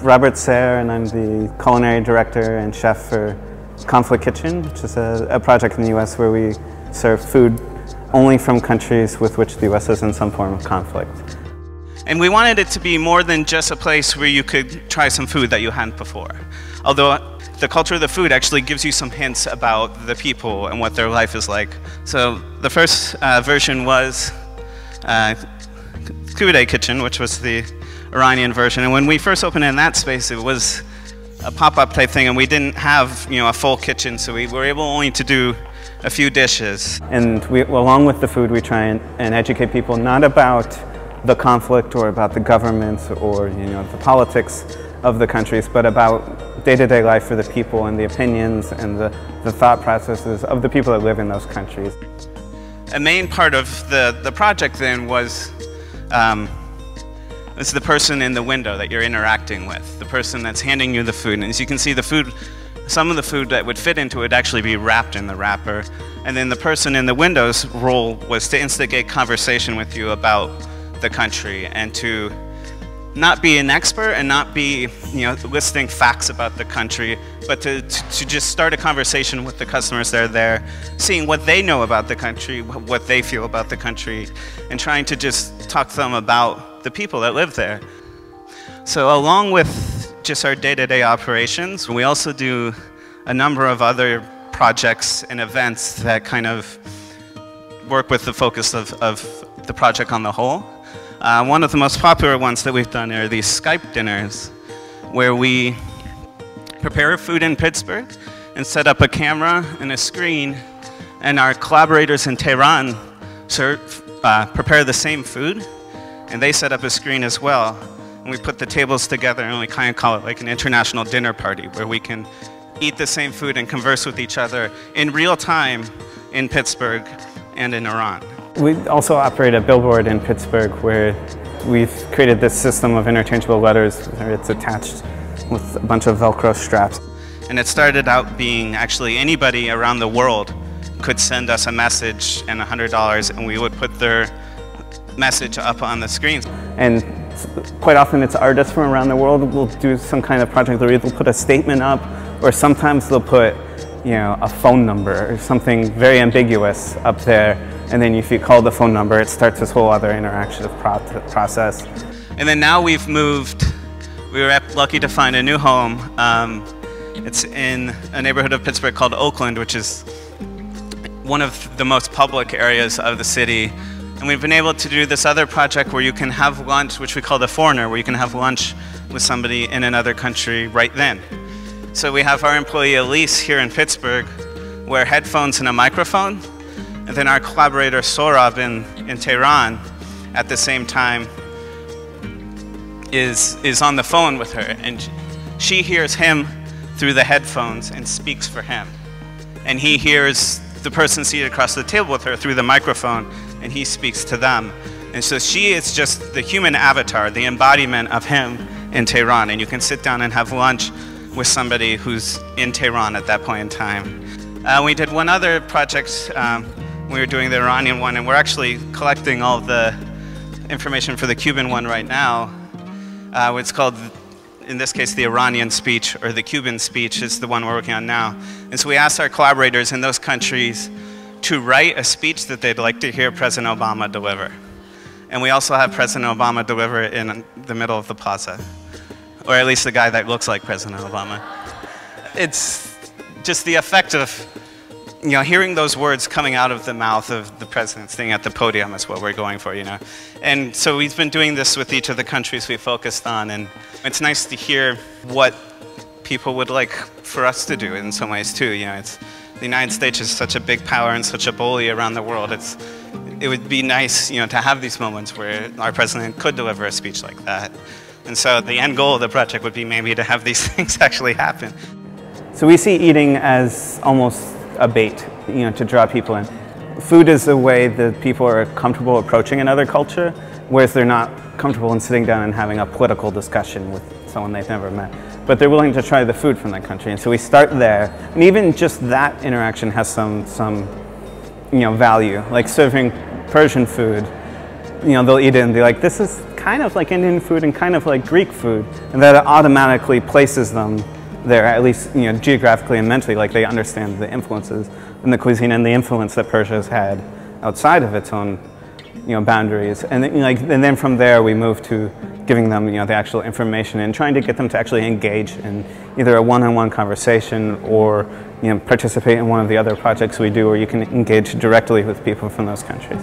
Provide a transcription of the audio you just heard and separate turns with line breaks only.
Robert Sayre, and I'm the culinary director and chef for Conflict Kitchen, which is a project in the U.S. where we serve food only from countries with which the U.S. is in some form of conflict.
And we wanted it to be more than just a place where you could try some food that you hadn't before. Although the culture of the food actually gives you some hints about the people and what their life is like. So the first version was Kitchen, which was the Iranian version. And when we first opened in that space, it was a pop-up type thing, and we didn't have, a full kitchen, so we were able only to do a few dishes.
And along with the food, we try and educate people not about the conflict or about the governments or the politics of the countries, but about day-to-day life for the people and the opinions and the thought processes of the people that live in those countries.
A main part of the project then was the person in the window that you're interacting with, the person that's handing you the food. And as you can see, the food, some of the food that would fit into it would actually be wrapped in the wrapper. And then the person in the window's role was to instigate conversation with you about the country and to not be an expert and not be listing facts about the country, but to just start a conversation with the customers that are there, seeing what they know about the country, what they feel about the country, and trying to just talk to them about the people that live there. So along with just our day-to-day operations, we also do a number of other projects and events that kind of work with the focus of the project on the whole. One of the most popular ones that we've done are these Skype dinners, where we prepare food in Pittsburgh and set up a camera and a screen, and our collaborators in Tehran prepare the same food, and they set up a screen as well. And we put the tables together, and we kind of call it like an international dinner party, where we can eat the same food and converse with each other in real time in Pittsburgh and in Iran.
We also operate a billboard in Pittsburgh where we've created this system of interchangeable letters where it's attached with a bunch of Velcro straps.
And it started out being actually anybody around the world could send us a message and $100, and we would put their message up on the screen.
And quite often it's artists from around the world will do some kind of project where they'll put a statement up, or sometimes they'll put a phone number or something very ambiguous up there, and then if you call the phone number, it starts this whole other interactive process.
And then now we've moved, we were lucky to find a new home. It's in a neighborhood of Pittsburgh called Oakland, which is one of the most public areas of the city. And we've been able to do this other project where you can have lunch, which we call The Foreigner, where you can have lunch with somebody in another country right then. So we have our employee Elise here in Pittsburgh wear headphones and a microphone, and then our collaborator Sorab in Tehran at the same time is on the phone with her, and she hears him through the headphones and speaks for him. And he hears the person seated across the table with her through the microphone, and he speaks to them. And so she is just the human avatar, the embodiment of him in Tehran, and you can sit down and have lunch with somebody who's in Tehran at that point in time. We did one other project, we were doing the Iranian one, and we're actually collecting all the information for the Cuban one right now. It's called, in this case, the Iranian speech, or the Cuban speech is the one we're working on now. And so we asked our collaborators in those countries to write a speech that they'd like to hear President Obama deliver. And we also have President Obama deliver it in the middle of the plaza, or at least the guy that looks like President Obama. It's just the effect of hearing those words coming out of the mouth of the president sitting at the podium is what we're going for, And so we've been doing this with each of the countries we focused on, and it's nice to hear what people would like for us to do in some ways too. The United States is such a big power and such a bully around the world. It would be nice, to have these moments where our president could deliver a speech like that. And so the end goal of the project would be maybe to have these things actually happen.
So we see eating as almost a bait, to draw people in. Food is a way that people are comfortable approaching another culture, whereas they're not comfortable in sitting down and having a political discussion with someone they've never met. But they're willing to try the food from that country, and so we start there. And even just that interaction has some value. Like serving Persian food, they'll eat it and be like, this is kind of like Indian food and kind of like Greek food, and that it automatically places them there, at least geographically and mentally, like they understand the influences in the cuisine and the influence that Persia has had outside of its own boundaries. And then from there we move to giving them the actual information and trying to get them to actually engage in either a one-on-one conversation or participate in one of the other projects we do where you can engage directly with people from those countries.